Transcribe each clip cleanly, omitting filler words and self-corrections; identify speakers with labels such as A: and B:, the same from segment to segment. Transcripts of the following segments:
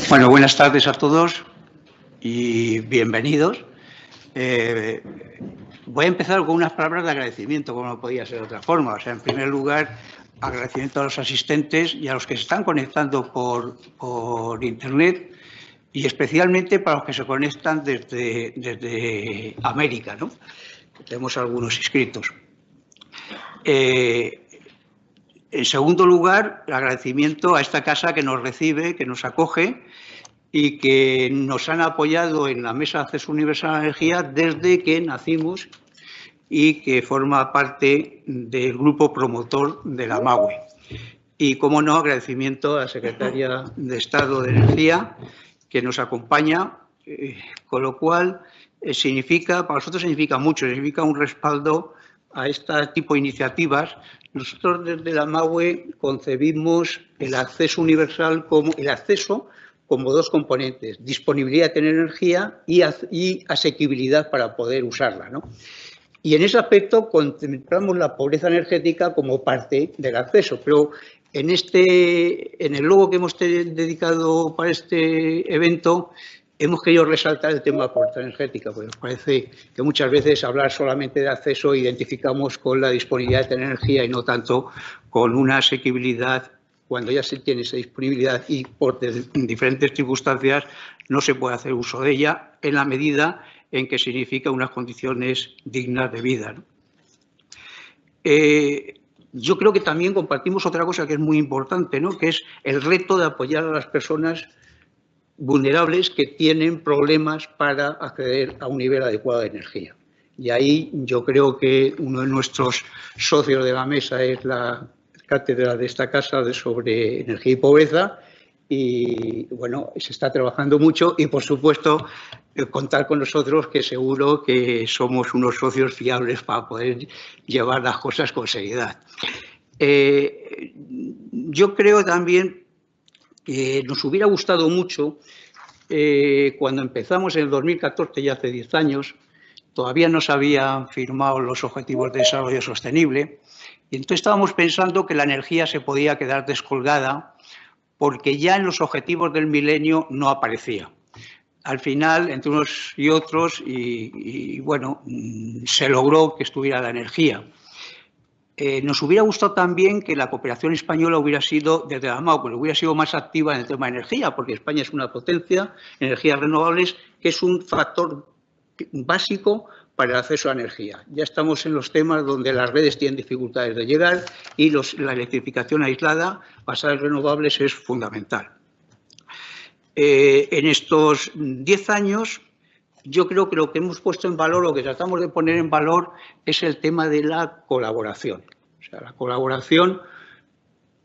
A: Bueno, buenas tardes a todos y bienvenidos. Voy a empezar con unas palabras de agradecimiento, como no podía ser de otra forma. O sea, en primer lugar, agradecimiento a los asistentes y a los que se están conectando por Internet, y especialmente para los que se conectan desde América, ¿no? Tenemos algunos inscritos. En segundo lugar, el agradecimiento a esta casa que nos recibe, que nos acoge y que nos han apoyado en la Mesa de Acceso Universal a la Energía desde que nacimos y que forma parte del grupo promotor de la MAWE. Y, como no, agradecimiento a la Secretaria de Estado de Energía, que nos acompaña, con lo cual para nosotros significa mucho, significa un respaldo a este tipo de iniciativas. Nosotros desde la MAWE concebimos el acceso universal como dos componentes: disponibilidad de tener energía y asequibilidad para poder usarla, ¿no? Y en ese aspecto contemplamos la pobreza energética como parte del acceso, pero en el logo que hemos dedicado para este evento hemos querido resaltar el tema de la pobreza energética, porque nos parece que muchas veces hablar solamente de acceso identificamos con la disponibilidad de tener energía y no tanto con una asequibilidad. Cuando ya se tiene esa disponibilidad y por diferentes circunstancias no se puede hacer uso de ella en la medida en que significa unas condiciones dignas de vida, ¿no? Yo creo que también compartimos otra cosa que es muy importante, ¿no? Que es el reto de apoyar a las personas vulnerables que tienen problemas para acceder a un nivel adecuado de energía. Y ahí yo creo que uno de nuestros socios de la mesa es la cátedra de esta casa sobre energía y pobreza, y bueno, se está trabajando mucho y, por supuesto, contar con nosotros, que seguro que somos unos socios fiables para poder llevar las cosas con seriedad. Yo creo también que nos hubiera gustado mucho, cuando empezamos en el 2014, ya hace 10 años, todavía no se habían firmado los Objetivos de Desarrollo Sostenible, y entonces estábamos pensando que la energía se podía quedar descolgada porque ya en los objetivos del milenio no aparecía. Al final, entre unos y otros, bueno, se logró que estuviera la energía. Nos hubiera gustado también que la cooperación española hubiera sido, desde la MAWE, hubiera sido más activa en el tema de energía, porque España es una potencia en energías renovables, que es un factor básico para el acceso a energía. Ya estamos en los temas donde las redes tienen dificultades de llegar y la electrificación aislada basada en renovables es fundamental. En estos 10 años, yo creo que lo que hemos puesto en valor, lo que tratamos de poner en valor, es el tema de la colaboración. O sea, la colaboración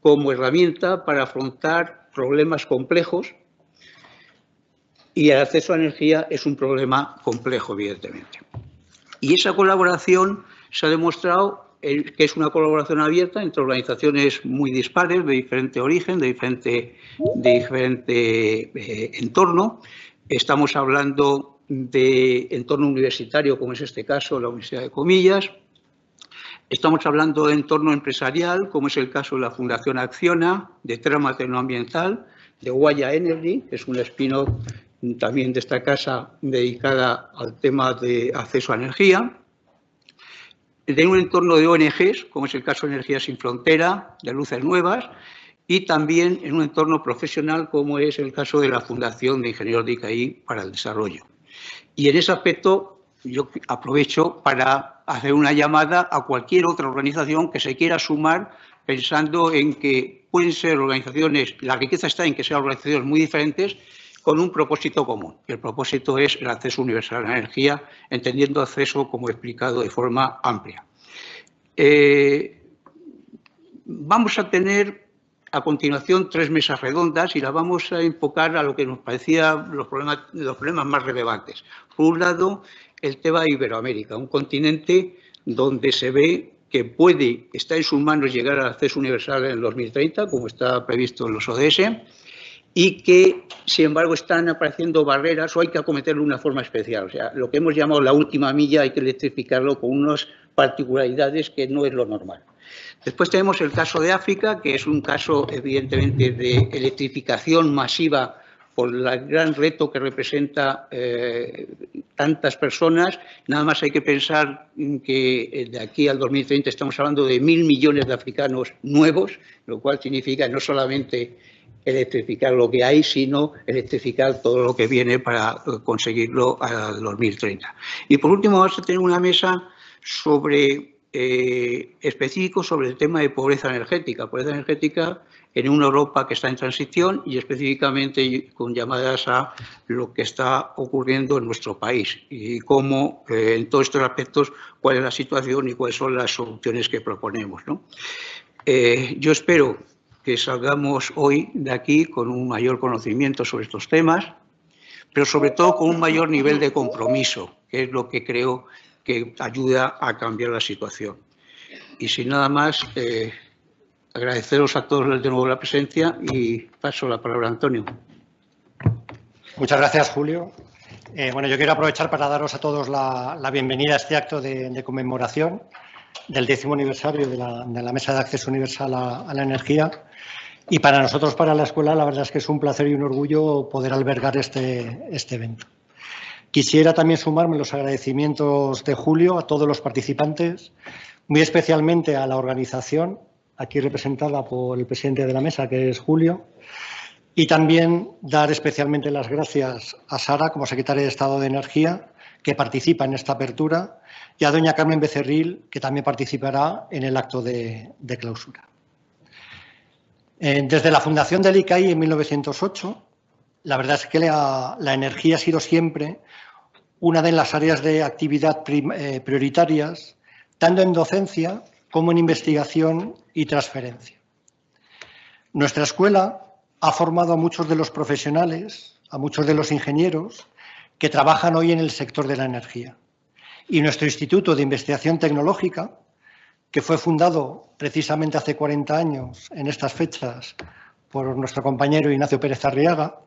A: como herramienta para afrontar problemas complejos, y el acceso a energía es un problema complejo, evidentemente. Y esa colaboración se ha demostrado que es una colaboración abierta entre organizaciones muy dispares, de diferente origen, de diferente entorno. Estamos hablando de entorno universitario, como es este caso, la Universidad de Comillas. Estamos hablando de entorno empresarial, como es el caso de la Fundación Acciona, de Trama Tecnoambiental, de Guaya Energy, que es un spin-off también de esta casa dedicada al tema de acceso a energía, de un entorno de ONGs, como es el caso de Energía Sin Frontera, de Luces Nuevas, y también en un entorno profesional, como es el caso de la Fundación de Ingenieros de ICAI para el Desarrollo. Y en ese aspecto yo aprovecho para hacer una llamada a cualquier otra organización que se quiera sumar, pensando en que pueden ser organizaciones, la riqueza está en que sean organizaciones muy diferentes, con un propósito común. El propósito es el acceso universal a la energía, entendiendo acceso, como he explicado, de forma amplia. Vamos a tener a continuación 3 mesas redondas y las vamos a enfocar a lo que nos parecía los problemas más relevantes. Por un lado, el tema de Iberoamérica, un continente donde se ve que está en sus manos llegar al acceso universal en el 2030, como está previsto en los ODS, y que, sin embargo, están apareciendo barreras o hay que acometerlo de una forma especial. O sea, lo que hemos llamado la última milla hay que electrificarlo con unas particularidades que no es lo normal. Después tenemos el caso de África, que es un caso evidentemente de electrificación masiva por el gran reto que representa tantas personas. Nada más hay que pensar que de aquí al 2030 estamos hablando de 1.000 millones de africanos nuevos, lo cual significa no solamente electrificar lo que hay, sino electrificar todo lo que viene para conseguirlo al 2030. Y por último vamos a tener una mesa específico sobre el tema de pobreza energética. Pobreza energética en una Europa que está en transición y específicamente con llamadas a lo que está ocurriendo en nuestro país y cómo, en todos estos aspectos, cuál es la situación y cuáles son las soluciones que proponemos, ¿no? Yo espero que salgamos hoy de aquí con un mayor conocimiento sobre estos temas, pero sobre todo con un mayor nivel de compromiso, que es lo que creo que ayuda a cambiar la situación. Y sin nada más, agradeceros a todos de nuevo la presencia y paso la palabra a Antonio.
B: Muchas gracias, Julio. Bueno, yo quiero aprovechar para daros a todos la bienvenida a este acto de conmemoración del 10º aniversario de la Mesa de Acceso Universal a la Energía. Y para nosotros, para la Escuela, la verdad es que es un placer y un orgullo poder albergar este evento. Quisiera también sumarme los agradecimientos de Julio a todos los participantes, muy especialmente a la organización, aquí representada por el presidente de la mesa, que es Julio, y también dar especialmente las gracias a Sara, como secretaria de Estado de Energía, que participa en esta apertura, y a doña Carmen Becerril, que también participará en el acto de clausura. Desde la fundación del ICAI en 1908, la verdad es que la energía ha sido siempre una de las áreas de actividad prioritarias, tanto en docencia como en investigación y transferencia. Nuestra escuela ha formado a muchos de los profesionales, a muchos de los ingenieros que trabajan hoy en el sector de la energía. Y nuestro Instituto de Investigación Tecnológica, que fue fundado precisamente hace 40 años en estas fechas por nuestro compañero Ignacio Pérez Arriaga,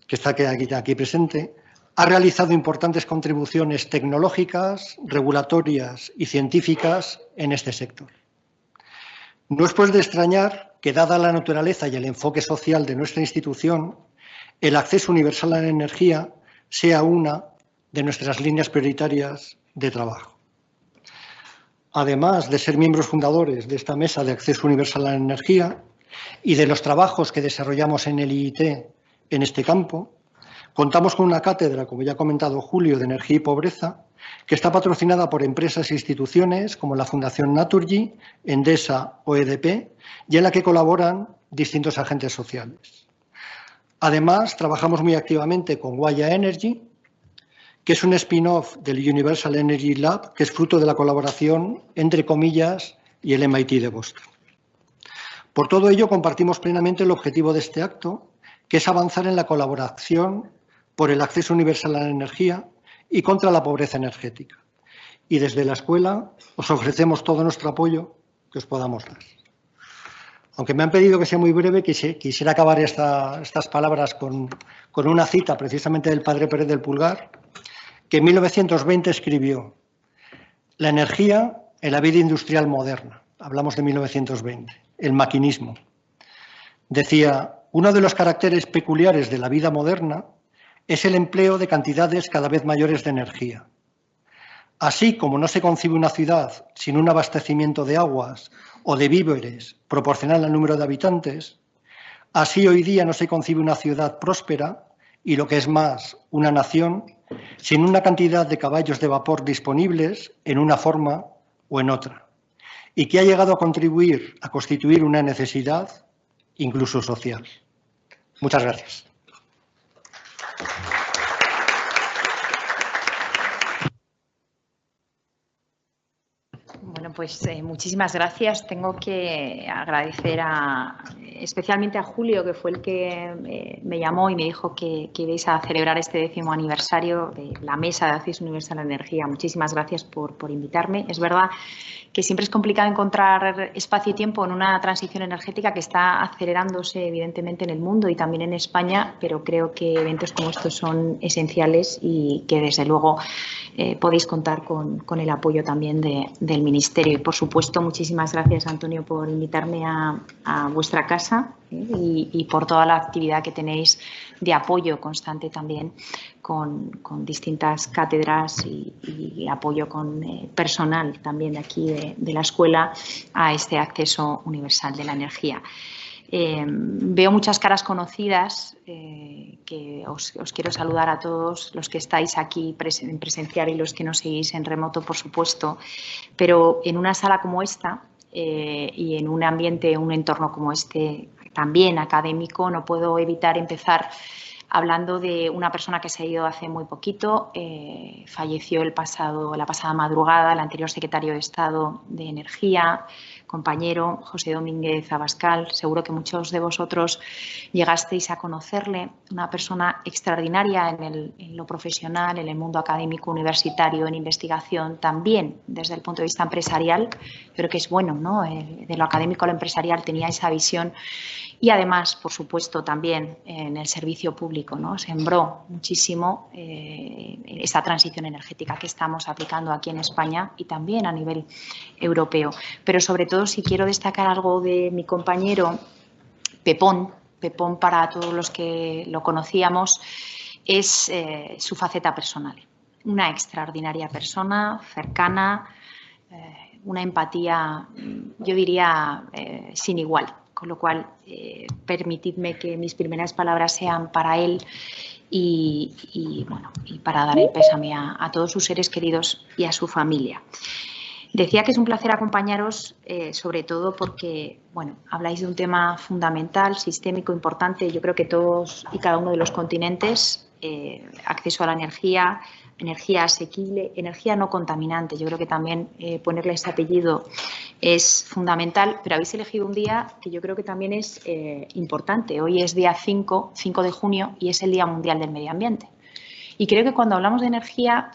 B: que está aquí presente, ha realizado importantes contribuciones tecnológicas, regulatorias y científicas en este sector. No es pues de extrañar que, dada la naturaleza y el enfoque social de nuestra institución, el acceso universal a la energía sea una de nuestras líneas prioritarias de trabajo. Además de ser miembros fundadores de esta Mesa de Acceso Universal a la Energía y de los trabajos que desarrollamos en el IIT en este campo, contamos con una cátedra, como ya ha comentado Julio, de energía y pobreza, que está patrocinada por empresas e instituciones como la Fundación Naturgy, Endesa o EDP, y en la que colaboran distintos agentes sociales. Además, trabajamos muy activamente con Waya Energy, que es un spin-off del Universal Energy Lab, que es fruto de la colaboración, entre comillas, y el MIT de Boston. Por todo ello, compartimos plenamente el objetivo de este acto, que es avanzar en la colaboración por el acceso universal a la energía y contra la pobreza energética. Y desde la escuela os ofrecemos todo nuestro apoyo que os podamos dar. Aunque me han pedido que sea muy breve, quisiera acabar estas palabras con una cita precisamente del padre Pérez del Pulgar, que en 1920 escribió: la energía en la vida industrial moderna, hablamos de 1920, el maquinismo. Decía: uno de los caracteres peculiares de la vida moderna es el empleo de cantidades cada vez mayores de energía. Así como no se concibe una ciudad sin un abastecimiento de aguas o de víveres proporcional al número de habitantes, así hoy día no se concibe una ciudad próspera y, lo que es más, una nación sin una cantidad de caballos de vapor disponibles en una forma o en otra, y que ha llegado a contribuir a constituir una necesidad incluso social. Muchas gracias.
C: Bueno, pues muchísimas gracias. Tengo que agradecer especialmente a Julio, que fue el que me llamó y me dijo que ibais a celebrar este 10º aniversario de la Mesa de Acceso Universal a la Energía. Muchísimas gracias por invitarme. Es verdad que siempre es complicado encontrar espacio y tiempo en una transición energética que está acelerándose evidentemente en el mundo y también en España, pero creo que eventos como estos son esenciales y que desde luego podéis contar con el apoyo también del Ministerio. Por supuesto, muchísimas gracias, Antonio, por invitarme a vuestra casa y por toda la actividad que tenéis de apoyo constante también con distintas cátedras y apoyo con personal también de aquí de la escuela a este acceso universal de la energía. Veo muchas caras conocidas, que os quiero saludar a todos los que estáis aquí en presencial y los que nos seguís en remoto, por supuesto, pero en una sala como esta y en un ambiente, un entorno como este, también académico, no puedo evitar empezar hablando de una persona que se ha ido hace muy poquito, falleció la pasada madrugada, el anterior secretario de Estado de Energía, compañero José Domínguez Abascal. Seguro que muchos de vosotros llegasteis a conocerle, una persona extraordinaria en lo profesional, en el mundo académico, universitario, en investigación, también desde el punto de vista empresarial. Creo que es bueno, ¿no? De lo académico a lo empresarial tenía esa visión. Y además, por supuesto, también en el servicio público, ¿no? Sembró muchísimo esta transición energética que estamos aplicando aquí en España y también a nivel europeo. Pero sobre todo, si quiero destacar algo de mi compañero Pepón para todos los que lo conocíamos, es su faceta personal. Una extraordinaria persona, cercana, una empatía, yo diría, sin igual. Con lo cual, permitidme que mis primeras palabras sean para él y para dar el pésame a todos sus seres queridos y a su familia. Decía que es un placer acompañaros, sobre todo porque, bueno, habláis de un tema fundamental, sistémico, importante. Yo creo que todos y cada uno de los continentes, acceso a la energía, energía asequible, energía no contaminante. Yo creo que también ponerle ese apellido es fundamental, pero habéis elegido un día que yo creo que también es importante. Hoy es día 5 de junio y es el Día Mundial del Medio Ambiente. Y creo que cuando hablamos de energía,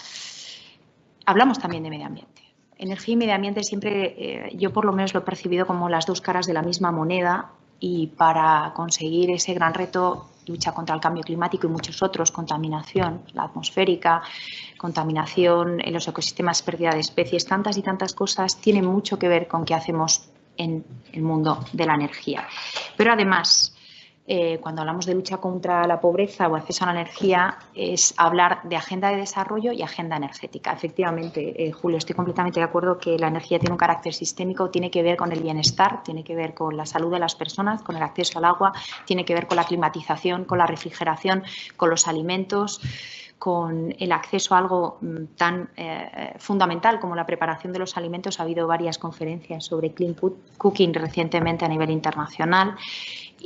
C: hablamos también de medio ambiente. Energía y medio ambiente siempre, yo por lo menos lo he percibido como las dos caras de la misma moneda, y para conseguir ese gran reto, lucha contra el cambio climático y muchos otros, contaminación, la atmosférica, contaminación en los ecosistemas, pérdida de especies, tantas y tantas cosas, tienen mucho que ver con qué hacemos en el mundo de la energía. Pero además, cuando hablamos de lucha contra la pobreza o acceso a la energía, es hablar de agenda de desarrollo y agenda energética. Efectivamente, Julio, estoy completamente de acuerdo que la energía tiene un carácter sistémico, tiene que ver con el bienestar, tiene que ver con la salud de las personas, con el acceso al agua, tiene que ver con la climatización, con la refrigeración, con los alimentos, con el acceso a algo tan fundamental como la preparación de los alimentos. Ha habido varias conferencias sobre clean cooking recientemente a nivel internacional.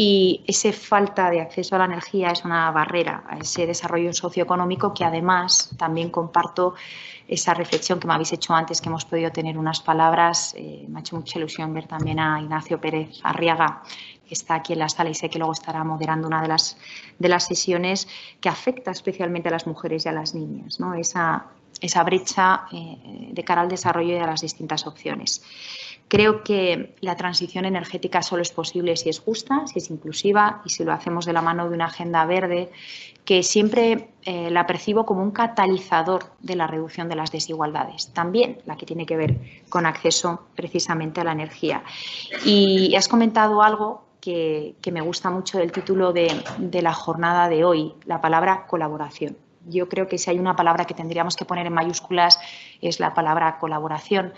C: Y esa falta de acceso a la energía es una barrera a ese desarrollo socioeconómico, que además también comparto esa reflexión que me habéis hecho antes, que hemos podido tener unas palabras. Me ha hecho mucha ilusión ver también a Ignacio Pérez Arriaga, que está aquí en la sala y sé que luego estará moderando una de las sesiones, que afecta especialmente a las mujeres y a las niñas, ¿no? Esa brecha de cara al desarrollo y a las distintas opciones. Creo que la transición energética solo es posible si es justa, si es inclusiva y si lo hacemos de la mano de una agenda verde, que siempre la percibo como un catalizador de la reducción de las desigualdades, también la que tiene que ver con acceso precisamente a la energía. Y has comentado algo que me gusta mucho del título de la jornada de hoy, la palabra colaboración. Yo creo que si hay una palabra que tendríamos que poner en mayúsculas es la palabra colaboración.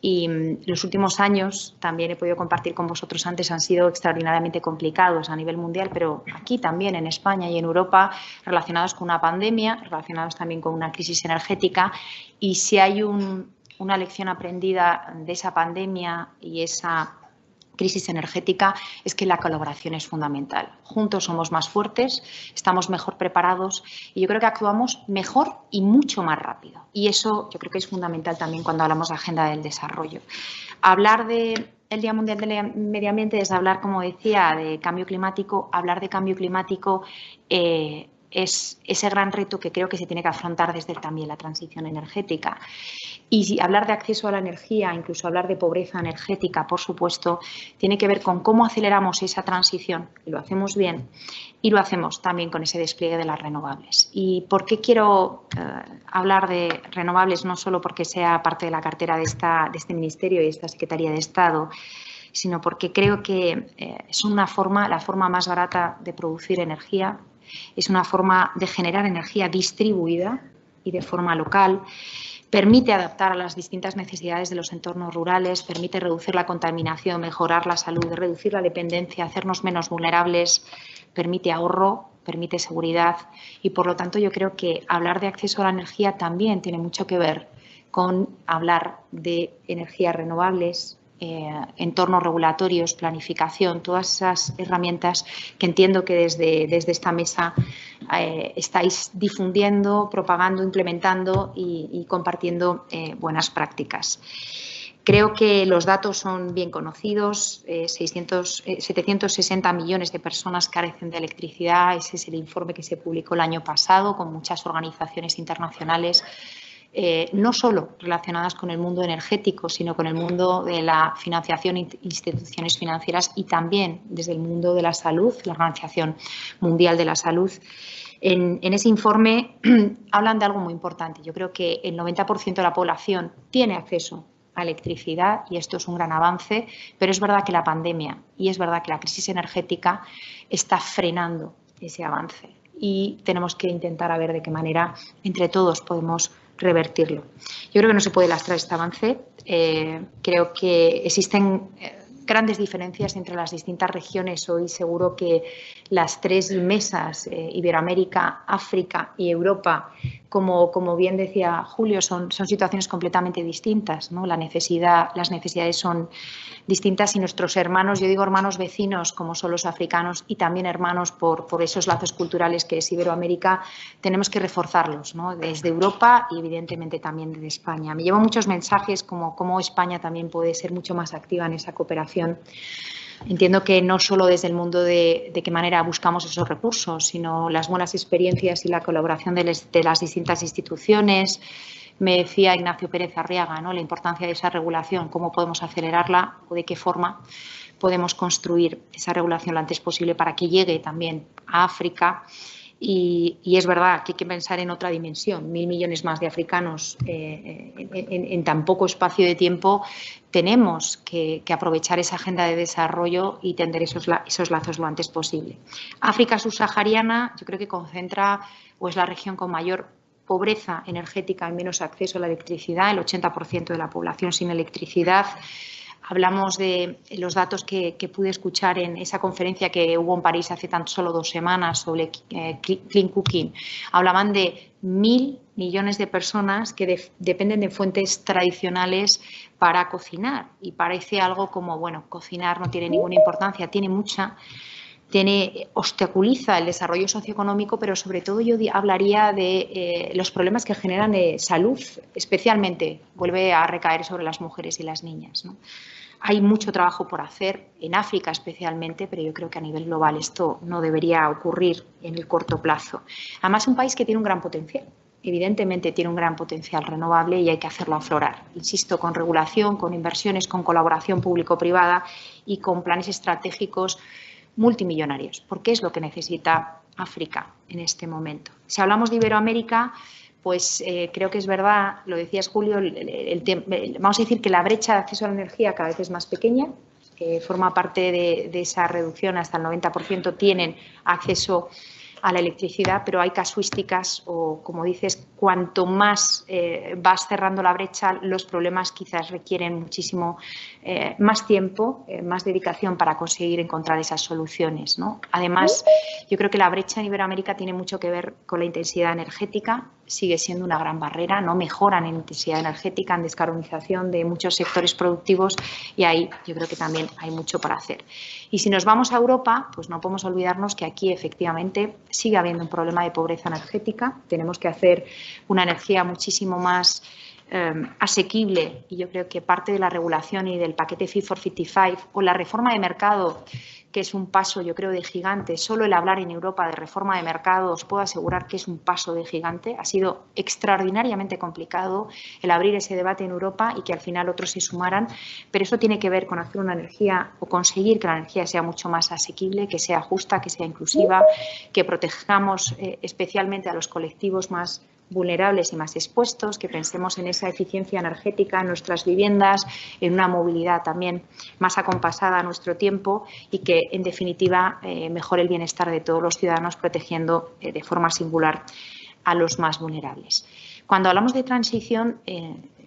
C: Y los últimos años, también he podido compartir con vosotros antes, han sido extraordinariamente complicados a nivel mundial, pero aquí también en España y en Europa, relacionados con una pandemia, relacionados también con una crisis energética. Y si hay una lección aprendida de esa pandemia y esa crisis energética, es que la colaboración es fundamental. Juntos somos más fuertes, estamos mejor preparados y yo creo que actuamos mejor y mucho más rápido. Y eso yo creo que es fundamental también cuando hablamos de agenda del desarrollo. Hablar del Día Mundial del Medio Ambiente es hablar, como decía, de cambio climático. Hablar de cambio climático es ese gran reto que creo que se tiene que afrontar desde también la transición energética. Y si hablar de acceso a la energía, incluso hablar de pobreza energética, por supuesto, tiene que ver con cómo aceleramos esa transición, y lo hacemos bien, y lo hacemos también con ese despliegue de las renovables. ¿Y por qué quiero hablar de renovables? No solo porque sea parte de la cartera de este Ministerio y de esta Secretaría de Estado, sino porque creo que es la forma más barata de producir energía, es una forma de generar energía distribuida y de forma local, permite adaptar a las distintas necesidades de los entornos rurales, permite reducir la contaminación, mejorar la salud, reducir la dependencia, hacernos menos vulnerables, permite ahorro, permite seguridad y, por lo tanto, yo creo que hablar de acceso a la energía también tiene mucho que ver con hablar de energías renovables, entornos regulatorios, planificación, todas esas herramientas que entiendo que desde esta mesa estáis difundiendo, propagando, implementando y compartiendo buenas prácticas. Creo que los datos son bien conocidos, 760 millones de personas carecen de electricidad, ese es el informe que se publicó el año pasado con muchas organizaciones internacionales, no solo relacionadas con el mundo energético, sino con el mundo de la financiación, instituciones financieras y también desde el mundo de la salud, la Organización Mundial de la Salud. En ese informe hablan de algo muy importante. Yo creo que el 90% de la población tiene acceso a electricidad y esto es un gran avance, pero es verdad que la pandemia y es verdad que la crisis energética está frenando ese avance y tenemos que intentar a ver de qué manera entre todos podemos revertirlo. Yo creo que no se puede lastrar este avance. Creo que existen grandes diferencias entre las distintas regiones. Hoy seguro que las tres mesas, Iberoamérica, África y Europa, como bien decía Julio, son situaciones completamente distintas, ¿no? Las necesidades son distintas y nuestros hermanos, yo digo hermanos vecinos como son los africanos y también hermanos por esos lazos culturales que es Iberoamérica, tenemos que reforzarlos, ¿no? Desde Europa y evidentemente también desde España. Me llevo muchos mensajes como España también puede ser mucho más activa en esa cooperación. Entiendo que no solo desde el mundo de qué manera buscamos esos recursos, sino las buenas experiencias y la colaboración de las distintas instituciones. Me decía Ignacio Pérez Arriaga, ¿no? La importancia de esa regulación, cómo podemos acelerarla o de qué forma podemos construir esa regulación lo antes posible para que llegue también a África. Y es verdad que hay que pensar en otra dimensión. 1.000 millones más de africanos en tan poco espacio de tiempo. Tenemos que aprovechar esa agenda de desarrollo y tender esos lazos lo antes posible. África subsahariana yo creo que concentra o es la región con mayor pobreza energética y menos acceso a la electricidad, el 80% de la población sin electricidad. Hablamos de los datos que pude escuchar en esa conferencia que hubo en París hace tan solo 2 semanas sobre Clean Cooking. Hablaban de 1.000 millones de personas que dependen de fuentes tradicionales para cocinar. Y parece algo como, bueno, cocinar no tiene ninguna importancia, tiene mucha. Obstaculiza el desarrollo socioeconómico, pero sobre todo yo hablaría de los problemas que generan de salud, especialmente vuelve a recaer sobre las mujeres y las niñas, ¿no? Hay mucho trabajo por hacer, en África especialmente, pero yo creo que a nivel global esto no debería ocurrir en el corto plazo. Además, es un país que tiene un gran potencial. Evidentemente tiene un gran potencial renovable y hay que hacerlo aflorar. Insisto, con regulación, con inversiones, con colaboración público-privada y con planes estratégicos multimillonarios, porque es lo que necesita África en este momento. Si hablamos de Iberoamérica, pues creo que es verdad, lo decías Julio, vamos a decir que la brecha de acceso a la energía cada vez es más pequeña, forma parte de esa reducción, hasta el 90% tienen acceso a la electricidad, pero hay casuísticas o, como dices, cuanto más vas cerrando la brecha, los problemas quizás requieren muchísimo más tiempo, más dedicación para conseguir encontrar esas soluciones, ¿no? Además, yo creo que la brecha en Iberoamérica tiene mucho que ver con la intensidad energética, sigue siendo una gran barrera, no mejoran en intensidad energética, en descarbonización de muchos sectores productivos y ahí yo creo que también hay mucho para hacer. Y si nos vamos a Europa, pues no podemos olvidarnos que aquí efectivamente sigue habiendo un problema de pobreza energética, tenemos que hacer una energía muchísimo más asequible, y yo creo que parte de la regulación y del paquete Fit for 55 o la reforma de mercado, que es un paso, yo creo, de gigante. Solo el hablar en Europa de reforma de mercado os puedo asegurar que es un paso de gigante. Ha sido extraordinariamente complicado el abrir ese debate en Europa y que al final otros se sumaran, pero eso tiene que ver con hacer una energía o conseguir que la energía sea mucho más asequible, que sea justa, que sea inclusiva, que protejamos especialmente a los colectivos más vulnerables y más expuestos, que pensemos en esa eficiencia energética en nuestras viviendas, en una movilidad también más acompasada a nuestro tiempo y que, en definitiva, mejore el bienestar de todos los ciudadanos, protegiendo de forma singular a los más vulnerables. Cuando hablamos de transición,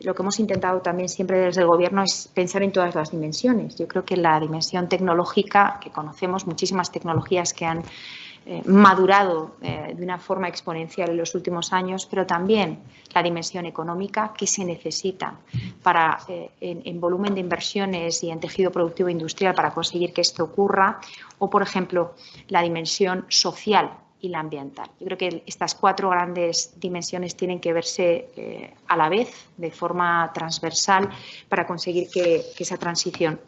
C: lo que hemos intentado también siempre desde el Gobierno es pensar en todas las dimensiones. Yo creo que la dimensión tecnológica, que conocemos muchísimas tecnologías que han madurado de una forma exponencial en los últimos años, pero también la dimensión económica que se necesita para, en volumen de inversiones y en tejido productivo industrial para conseguir que esto ocurra, o, por ejemplo, la dimensión social y la ambiental. Yo creo que estas 4 grandes dimensiones tienen que verse a la vez, de forma transversal, para conseguir que esa transición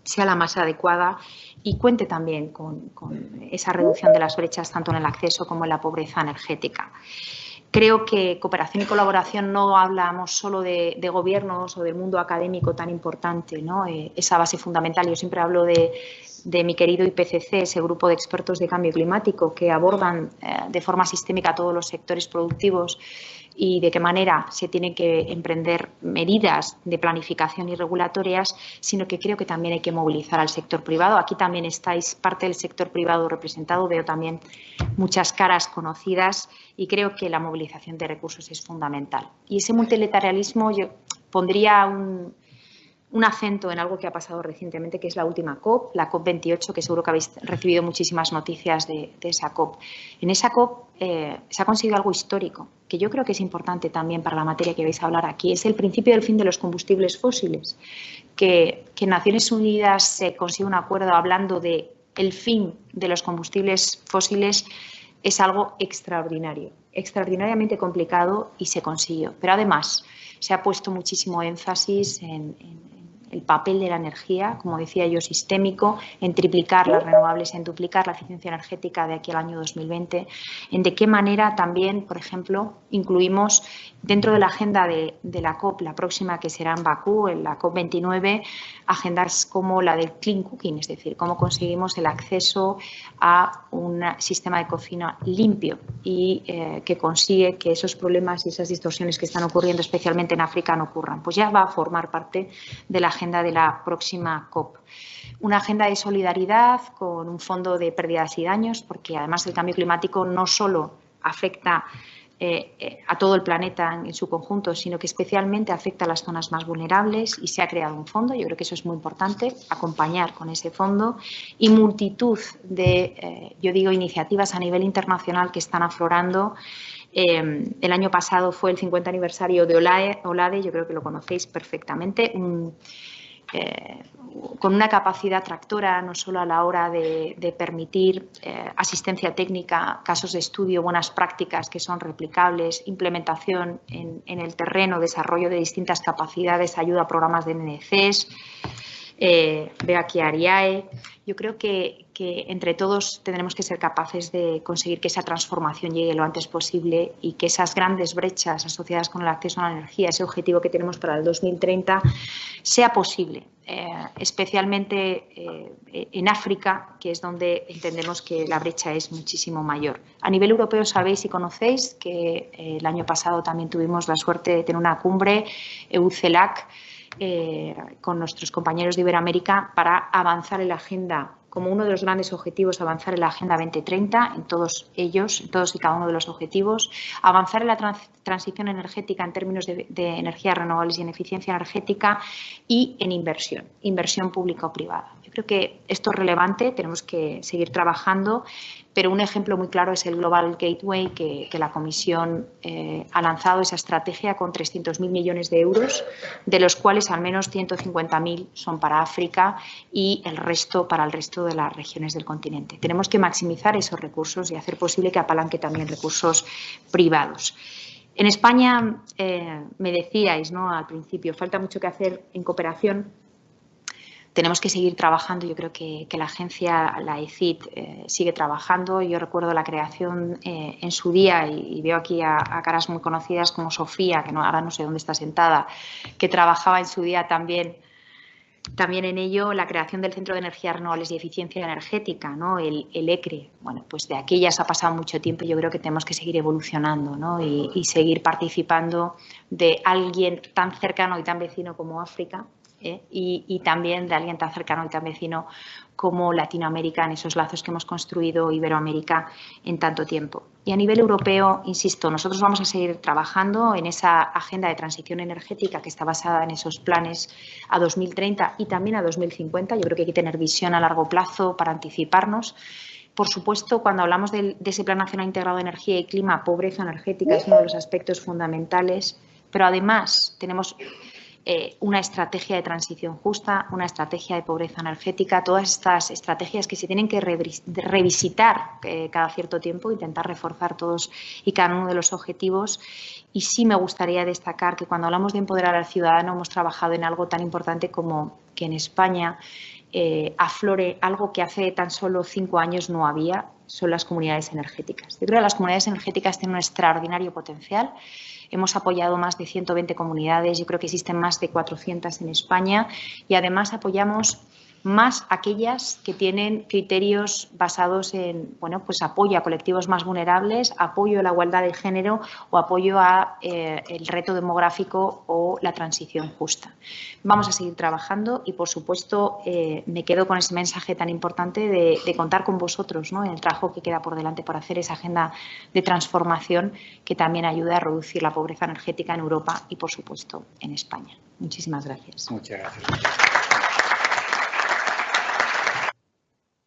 C: sea la más adecuada y cuente también con esa reducción de las brechas tanto en el acceso como en la pobreza energética. Creo que cooperación y colaboración no hablamos solo de gobiernos o del mundo académico tan importante, ¿no? Esa base fundamental. Yo siempre hablo de mi querido IPCC, ese grupo de expertos de cambio climático que abordan de forma sistémica todos los sectores productivos y de qué manera se tienen que emprender medidas de planificación y regulatorias, sino que creo que también hay que movilizar al sector privado. Aquí también estáis parte del sector privado representado, veo también muchas caras conocidas y creo que la movilización de recursos es fundamental. Y ese multilateralismo yo pondría un acento en algo que ha pasado recientemente, que es la última COP, la COP28, que seguro que habéis recibido muchísimas noticias de esa COP. En esa COP se ha conseguido algo histórico, que yo creo que es importante también para la materia que vais a hablar aquí. Es el principio del fin de los combustibles fósiles, que en Naciones Unidas se consigue un acuerdo hablando de el fin de los combustibles fósiles. Es algo extraordinario, extraordinariamente complicado y se consiguió. Pero además se ha puesto muchísimo énfasis en el papel de la energía, como decía yo, sistémico, en triplicar las renovables, en duplicar la eficiencia energética de aquí al año 2020, en de qué manera también, por ejemplo, incluimos dentro de la agenda de la COP, la próxima que será en Bakú, en la COP29, agendas como la del clean cooking, es decir, cómo conseguimos el acceso a un sistema de cocina limpio y que consigue que esos problemas y esas distorsiones que están ocurriendo, especialmente en África, no ocurran. Pues ya va a formar parte de la agenda de la próxima COP. Una agenda de solidaridad con un fondo de pérdidas y daños, porque además el cambio climático no solo afecta a todo el planeta en su conjunto, sino que especialmente afecta a las zonas más vulnerables y se ha creado un fondo. Yo creo que eso es muy importante, acompañar con ese fondo y multitud de, yo digo, iniciativas a nivel internacional que están aflorando. El año pasado fue el 50 aniversario de OLADE, yo creo que lo conocéis perfectamente, con una capacidad tractora no solo a la hora de permitir asistencia técnica, casos de estudio, buenas prácticas que son replicables, implementación en el terreno, desarrollo de distintas capacidades, ayuda a programas de NNCs, veo aquí a Ariae. Yo creo que entre todos tendremos que ser capaces de conseguir que esa transformación llegue lo antes posible y que esas grandes brechas asociadas con el acceso a la energía, ese objetivo que tenemos para el 2030, sea posible, especialmente en África, que es donde entendemos que la brecha es muchísimo mayor. A nivel europeo sabéis y conocéis que el año pasado también tuvimos la suerte de tener una cumbre, EU-CELAC, con nuestros compañeros de Iberoamérica para avanzar en la agenda, como uno de los grandes objetivos, avanzar en la Agenda 2030, en todos ellos, en todos y cada uno de los objetivos, avanzar en la transición energética en términos de energías renovables y en eficiencia energética y en inversión pública o privada. Yo creo que esto es relevante, tenemos que seguir trabajando, pero un ejemplo muy claro es el Global Gateway, que la Comisión ha lanzado esa estrategia con 300.000 millones de euros, de los cuales al menos 150.000 son para África y el resto para el resto de las regiones del continente. Tenemos que maximizar esos recursos y hacer posible que apalanque también recursos privados. En España, me decíais, ¿no?, al principio, falta mucho que hacer en cooperación. Tenemos que seguir trabajando. Yo creo que la agencia, la ECID, sigue trabajando. Yo recuerdo la creación en su día, y veo aquí a caras muy conocidas como Sofía, que ahora no sé dónde está sentada, que trabajaba en su día también en ello, la creación del Centro de Energías Renovables y Eficiencia Energética, ¿no?, el ECRE. Bueno, pues de aquellas ha pasado mucho tiempo y yo creo que tenemos que seguir evolucionando, ¿no?, y seguir participando de alguien tan cercano y tan vecino como África, y también de alguien tan cercano y tan vecino como Latinoamérica, en esos lazos que hemos construido Iberoamérica en tanto tiempo. Y a nivel europeo, insisto, nosotros vamos a seguir trabajando en esa agenda de transición energética que está basada en esos planes a 2030 y también a 2050. Yo creo que hay que tener visión a largo plazo para anticiparnos. Por supuesto, cuando hablamos de ese Plan Nacional Integrado de Energía y Clima, pobreza energética es uno de los aspectos fundamentales, pero además tenemos una estrategia de transición justa, una estrategia de pobreza energética, todas estas estrategias que se tienen que revisitar cada cierto tiempo, intentar reforzar todos y cada uno de los objetivos. Y sí me gustaría destacar que cuando hablamos de empoderar al ciudadano hemos trabajado en algo tan importante como que en España aflore algo que hace tan solo 5 años no había, son las comunidades energéticas. Yo creo que las comunidades energéticas tienen un extraordinario potencial. Hemos apoyado más de 120 comunidades, yo creo que existen más de 400 en España, y además apoyamos más aquellas que tienen criterios basados en, bueno, pues apoyo a colectivos más vulnerables, apoyo a la igualdad de género o apoyo a el reto demográfico o la transición justa. Vamos a seguir trabajando y, por supuesto, me quedo con ese mensaje tan importante de contar con vosotros, ¿no?, en el trabajo que queda por delante por hacer esa agenda de transformación que también ayude a reducir la pobreza energética en Europa y, por supuesto, en España. Muchísimas gracias.
A: Muchas gracias.